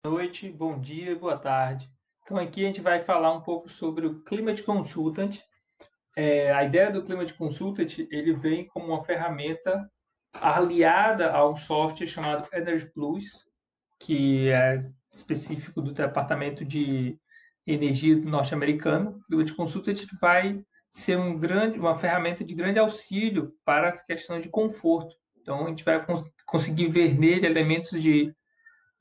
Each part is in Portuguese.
Boa noite, bom dia, boa tarde. Então aqui a gente vai falar um pouco sobre o Climate Consultant. A ideia do Climate Consultant, ele vem como uma ferramenta aliada a um software chamado Energy Plus, que é específico do Departamento de Energia norte-americano. O Climate Consultant vai ser uma ferramenta de grande auxílio para a questão de conforto. Então a gente vai conseguir ver nele elementos de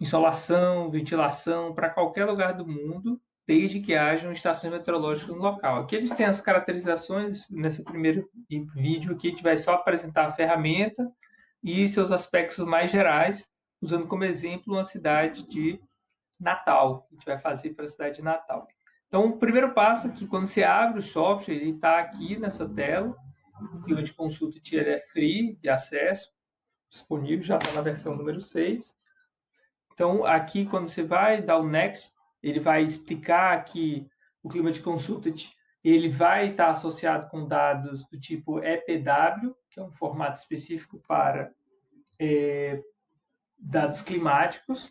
insolação, ventilação para qualquer lugar do mundo, desde que hajam estações meteorológicas no local. Aqui eles têm as caracterizações, nesse primeiro vídeo aqui a gente vai só apresentar a ferramenta e seus aspectos mais gerais, usando como exemplo uma cidade de Natal, que a gente vai fazer para a cidade de Natal. Então, o primeiro passo é que quando você abre o software, ele está aqui nessa tela, o clima de consulta ele é free de acesso, disponível, já está na versão número 6. Então, aqui, quando você vai dar o Next, ele vai explicar que o Climate Consultant ele vai estar associado com dados do tipo EPW, que é um formato específico para dados climáticos,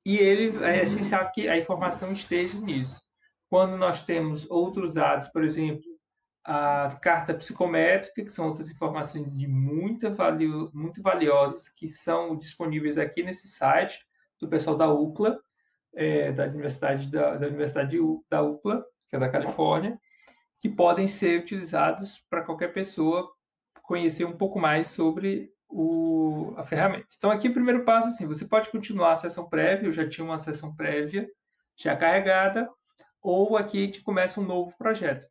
e ele é essencial que a informação esteja nisso. Quando nós temos outros dados, por exemplo, a carta psicométrica, que são outras informações de muito valiosas que são disponíveis aqui nesse site do pessoal da UCLA, da Universidade da UCLA, que é da Califórnia, que podem ser utilizados para qualquer pessoa conhecer um pouco mais sobre a ferramenta. Então, aqui o primeiro passo, assim, você pode continuar a sessão prévia, eu já tinha uma sessão prévia já carregada, ou aqui a gente começa um novo projeto.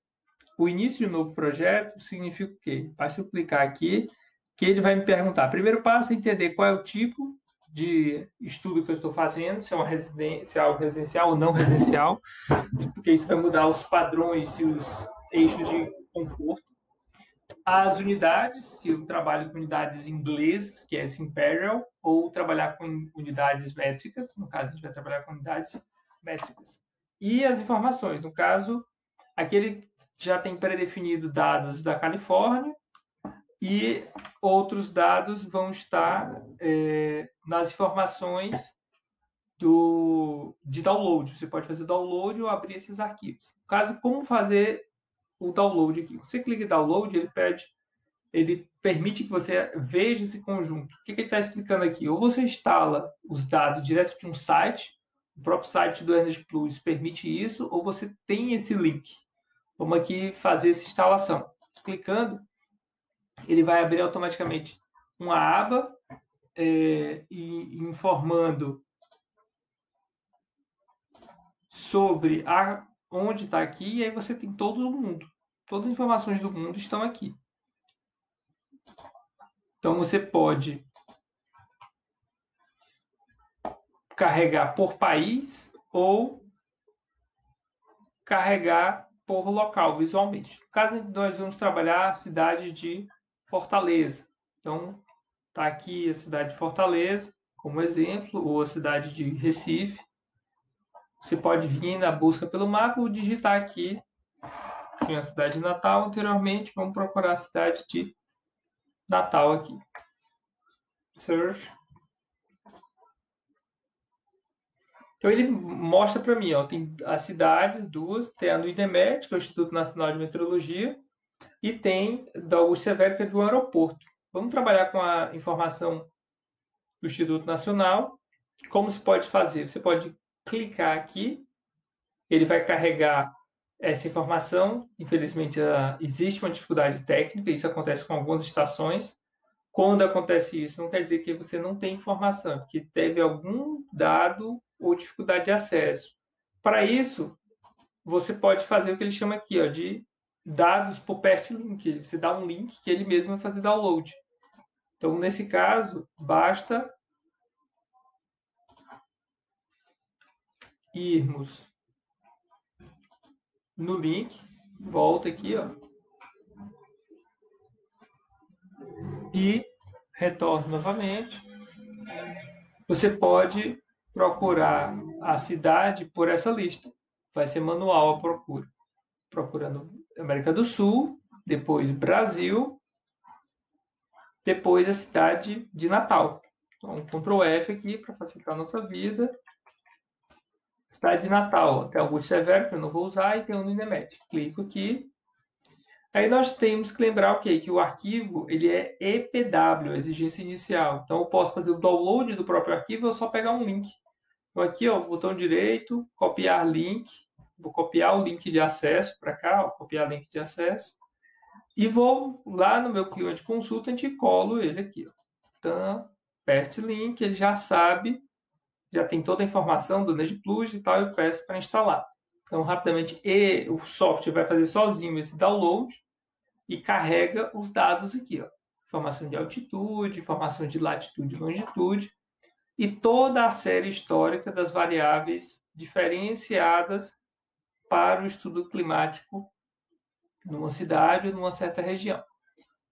O início de um novo projeto significa o quê? Basta eu clicar aqui, que ele vai me perguntar. Primeiro passo é entender qual é o tipo de estudo que eu estou fazendo, se é uma residência, se é algo residencial ou não residencial, porque isso vai mudar os padrões e os eixos de conforto. As unidades, se eu trabalho com unidades inglesas, que é esse Imperial, ou trabalhar com unidades métricas, no caso a gente vai trabalhar com unidades métricas. E as informações, no caso, aquele já tem pré-definido dados da Califórnia e outros dados vão estar nas informações de download. Você pode fazer download ou abrir esses arquivos. No caso, como fazer o download aqui? Você clica em download, ele permite que você veja esse conjunto. O que ele está explicando aqui? Ou você instala os dados direto de um site, o próprio site do Energy Plus permite isso, ou você tem esse link. Vamos aqui fazer essa instalação. Clicando, ele vai abrir automaticamente uma aba informando sobre onde está aqui, e aí você tem todo o mundo. Todas as informações do mundo estão aqui. Então você pode carregar por país ou carregar por local, visualmente. No caso, nós vamos trabalhar a cidade de Fortaleza. Então, está aqui a cidade de Fortaleza, como exemplo, ou a cidade de Recife. Você pode vir na busca pelo mapa ou digitar aqui. Tinha a cidade de Natal anteriormente, vamos procurar a cidade de Natal aqui. Search. Então ele mostra para mim, ó, tem as cidades, duas, tem a no IDEMET, que é o Instituto Nacional de Meteorologia, e tem da Augusto Severo, que é de um aeroporto. Vamos trabalhar com a informação do Instituto Nacional. Como se pode fazer? Você pode clicar aqui, ele vai carregar essa informação. Infelizmente, existe uma dificuldade técnica, isso acontece com algumas estações. Quando acontece isso, não quer dizer que você não tem informação, que teve algum dado ou dificuldade de acesso. Para isso, você pode fazer o que ele chama aqui, ó, de dados por paste link. Você dá um link que ele mesmo vai fazer download. Então, nesse caso, basta irmos no link, volta aqui, ó, e retorno novamente. Você pode procurar a cidade por essa lista. Vai ser manual a procura. Procurando América do Sul, depois Brasil, depois a cidade de Natal. Então, Ctrl F aqui para facilitar a nossa vida. cidade de Natal, ó, tem o Augusto Severo, que eu não vou usar, e tem o Ninemed. Clico aqui. Aí nós temos que lembrar o quê? Que o arquivo ele é EPW, exigência inicial. Então eu posso fazer o download do próprio arquivo ou só pegar um link. Então aqui, ó, botão direito, copiar link. Vou copiar o link de acesso para cá, ó, copiar link de acesso. E vou lá no meu cliente consultant e colo ele aqui. Ó. Então, aperte link, ele já sabe, já tem toda a informação do NetPlus e tal, eu peço para instalar. Então, rapidamente, o software vai fazer sozinho esse download e carrega os dados aqui. Ó. Informação de altitude, informação de latitude e longitude, e toda a série histórica das variáveis diferenciadas para o estudo climático numa cidade ou numa certa região.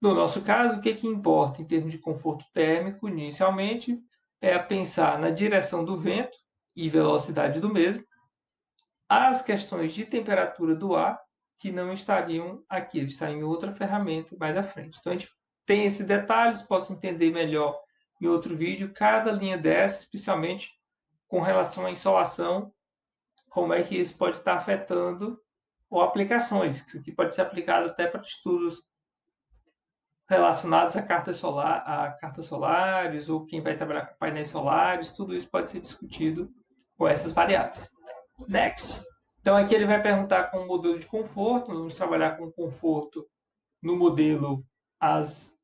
No nosso caso, o que importa em termos de conforto térmico, inicialmente, é pensar na direção do vento e velocidade do mesmo, as questões de temperatura do ar, que não estariam aqui, eles estão em outra ferramenta mais à frente. Então, a gente tem esses detalhes, posso entender melhor em outro vídeo, cada linha dessa, especialmente com relação à insolação, como é que isso pode estar afetando ou aplicações. Isso aqui pode ser aplicado até para estudos relacionados a cartas solares, ou quem vai trabalhar com painéis solares, tudo isso pode ser discutido com essas variáveis. Next. Então, aqui ele vai perguntar com o modelo de conforto, vamos trabalhar com conforto no modelo ASRAE,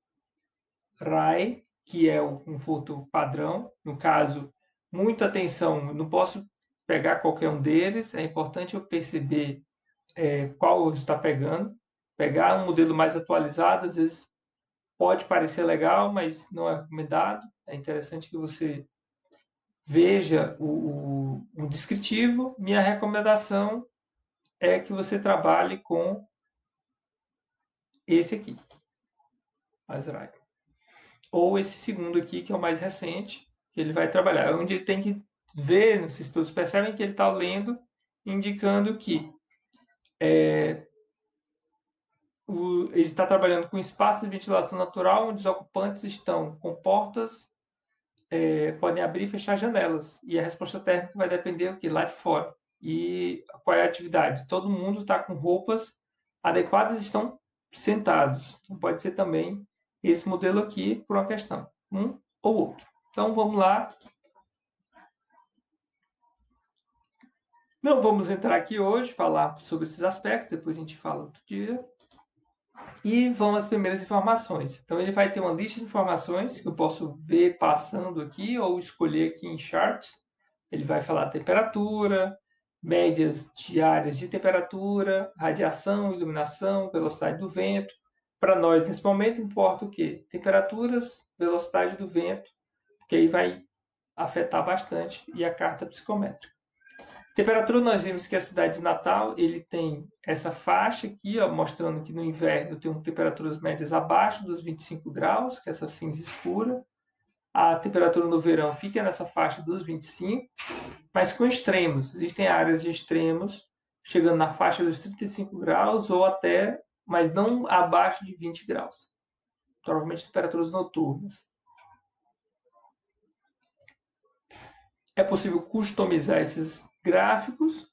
que é o conforto padrão. No caso, muita atenção, não posso pegar qualquer um deles, é importante eu perceber qual está pegando. Pegar um modelo mais atualizado, às vezes pode parecer legal, mas não é recomendado. É interessante que você veja o descritivo. Minha recomendação é que você trabalhe com esse aqui, Azrael. Ou esse segundo aqui, que é o mais recente, que ele vai trabalhar. É onde ele tem que ver, não sei se todos percebem, que ele está lendo, indicando que ele está trabalhando com espaços de ventilação natural, onde os ocupantes estão com portas, podem abrir e fechar janelas. E a resposta térmica vai depender do que lá de fora. E qual é a atividade? Todo mundo está com roupas adequadas e estão sentados. Então, pode ser também esse modelo aqui por uma questão, um ou outro. Então, vamos lá. Não vamos entrar aqui hoje, falar sobre esses aspectos, depois a gente fala outro dia. E vamos às primeiras informações. Então, ele vai ter uma lista de informações que eu posso ver passando aqui ou escolher aqui em Charts. Ele vai falar temperatura, médias diárias de temperatura, radiação, iluminação, velocidade do vento. Para nós, nesse momento, importa o quê? Temperaturas, velocidade do vento, porque aí vai afetar bastante, e a carta psicométrica. Temperatura, nós vimos que a cidade de Natal ele tem essa faixa aqui, ó, mostrando que no inverno tem temperaturas médias abaixo dos 25 graus, que é essa cinza escura. A temperatura no verão fica nessa faixa dos 25, mas com extremos. Existem áreas de extremos, chegando na faixa dos 35 graus ou até, mas não abaixo de 20 graus. Provavelmente temperaturas noturnas. É possível customizar esses gráficos,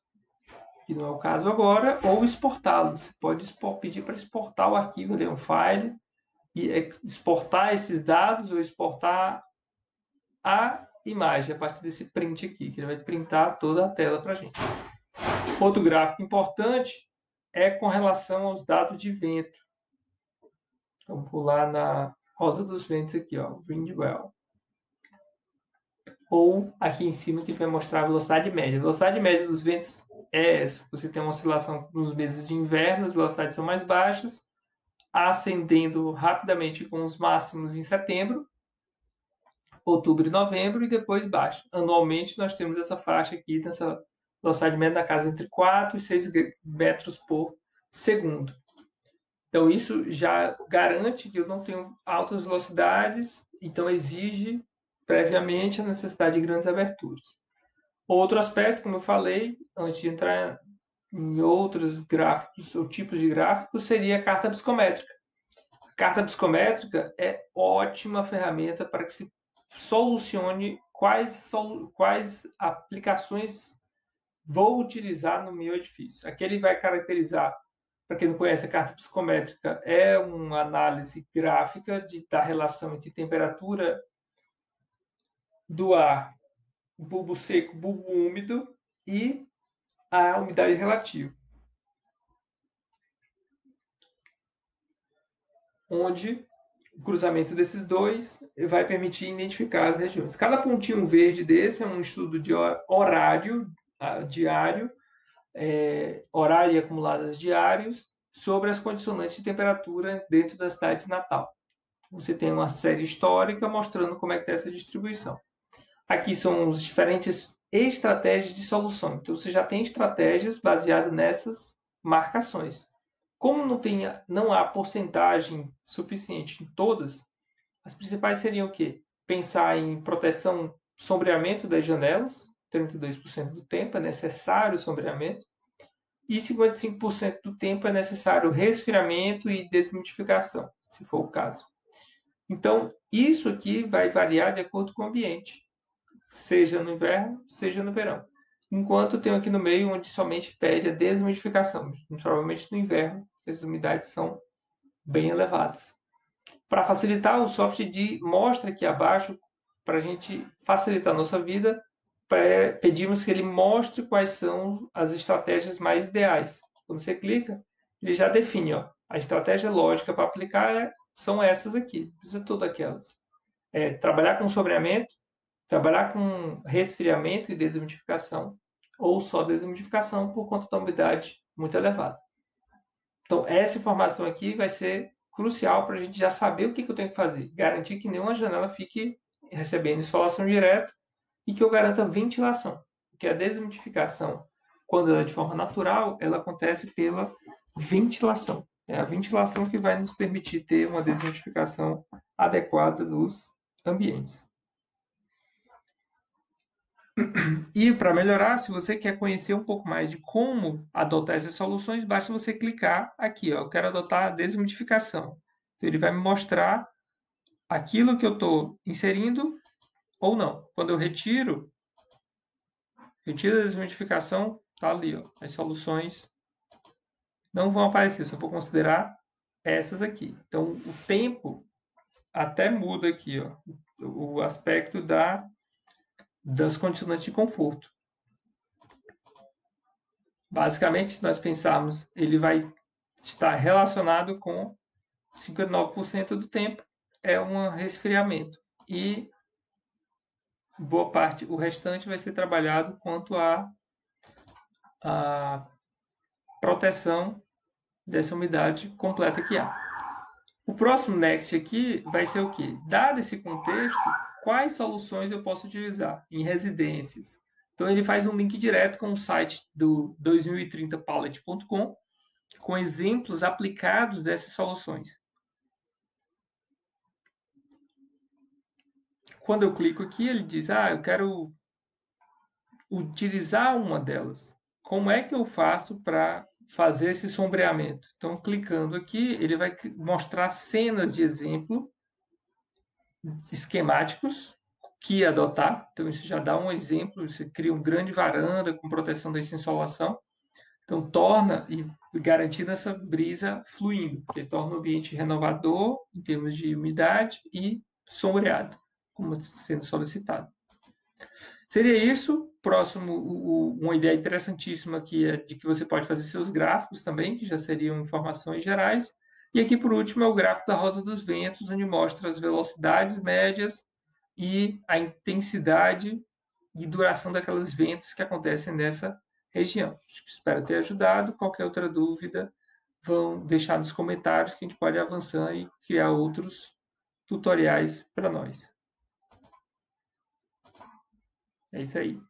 que não é o caso agora, ou exportá-los. Você pode pedir para exportar o arquivo, um file, e exportar esses dados ou exportar a imagem a partir desse print aqui, que ele vai printar toda a tela para a gente. Outro gráfico importante é com relação aos dados de vento. Então, vou lá na rosa dos ventos aqui, ó, Windwell. Ou aqui em cima que vai mostrar a velocidade média. A velocidade média dos ventos é essa. Você tem uma oscilação nos meses de inverno, as velocidades são mais baixas, ascendendo rapidamente com os máximos em setembro, outubro e novembro, e depois baixa. Anualmente, nós temos essa faixa aqui, dessa velocidade média na casa entre 4 e 6 metros por segundo. Então, isso já garante que eu não tenho altas velocidades, então exige previamente a necessidade de grandes aberturas. Outro aspecto, como eu falei, antes de entrar em outros gráficos ou tipos de gráficos, seria a carta psicométrica. A carta psicométrica é ótima ferramenta para que se solucione quais aplicações vou utilizar no meu edifício. Aqui ele vai caracterizar, para quem não conhece a carta psicométrica, é uma análise gráfica da relação entre temperatura do ar, bulbo seco, bulbo úmido e a umidade relativa, onde o cruzamento desses dois vai permitir identificar as regiões. Cada pontinho verde desse é um estudo de horário diário, horário e acumuladas diários, sobre as condicionantes de temperatura dentro da cidade de Natal. Você tem uma série histórica mostrando como é que é essa distribuição. Aqui são as diferentes estratégias de solução. Então, você já tem estratégias baseadas nessas marcações. Como não há porcentagem suficiente em todas, as principais seriam o quê? Pensar em proteção, sombreamento das janelas, 32% do tempo é necessário sombreamento, e 55% do tempo é necessário resfriamento e desumidificação, se for o caso. Então, isso aqui vai variar de acordo com o ambiente, seja no inverno, seja no verão. Enquanto eu tenho aqui no meio onde somente pede a desumidificação, provavelmente no inverno, as umidades são bem elevadas. Para facilitar, o software mostra aqui abaixo, para a gente facilitar a nossa vida, pedimos que ele mostre quais são as estratégias mais ideais. Quando você clica, ele já define, a estratégia lógica para aplicar são essas aqui, precisa todas aquelas. Trabalhar com sombreamento, trabalhar com resfriamento e desumidificação, ou só desumidificação por conta da umidade muito elevada. Então, essa informação aqui vai ser crucial para a gente já saber o que eu tenho que fazer. Garantir que nenhuma janela fique recebendo insolação direta e que eu garanta ventilação. Porque a desumidificação, quando ela é de forma natural, ela acontece pela ventilação. É a ventilação que vai nos permitir ter uma desumidificação adequada nos ambientes. E para melhorar, se você quer conhecer um pouco mais de como adotar essas soluções, basta você clicar aqui, eu quero adotar a desumidificação. Então, ele vai me mostrar aquilo que eu estou inserindo ou não. Quando eu retiro a desumidificação, está ali, as soluções não vão aparecer, só vou considerar essas aqui. Então, o tempo até muda aqui, o aspecto das condicionantes de conforto. Basicamente, se nós pensarmos, ele vai estar relacionado com 59% do tempo é um resfriamento e boa parte, o restante vai ser trabalhado quanto à proteção dessa umidade completa que há. O próximo next aqui vai ser o quê? Dado esse contexto, quais soluções eu posso utilizar em residências? Então, ele faz um link direto com o site do 2030pallet.com com exemplos aplicados dessas soluções. Quando eu clico aqui, ele diz, eu quero utilizar uma delas. Como é que eu faço para fazer esse sombreamento? Então, clicando aqui, ele vai mostrar cenas de exemplo, esquemáticos, que adotar. Então, isso já dá um exemplo. Você cria uma grande varanda com proteção da insolação. Então, torna e garantindo essa brisa fluindo, porque torna o ambiente renovador em termos de umidade e sombreado, como sendo solicitado. Seria isso. Próximo, uma ideia interessantíssima aqui é de que você pode fazer seus gráficos também, que já seriam informações gerais. E aqui, por último, é o gráfico da rosa dos ventos, onde mostra as velocidades médias e a intensidade e duração daqueles ventos que acontecem nessa região. Espero ter ajudado. Qualquer outra dúvida, vão deixar nos comentários que a gente pode avançar e criar outros tutoriais para nós. É isso aí.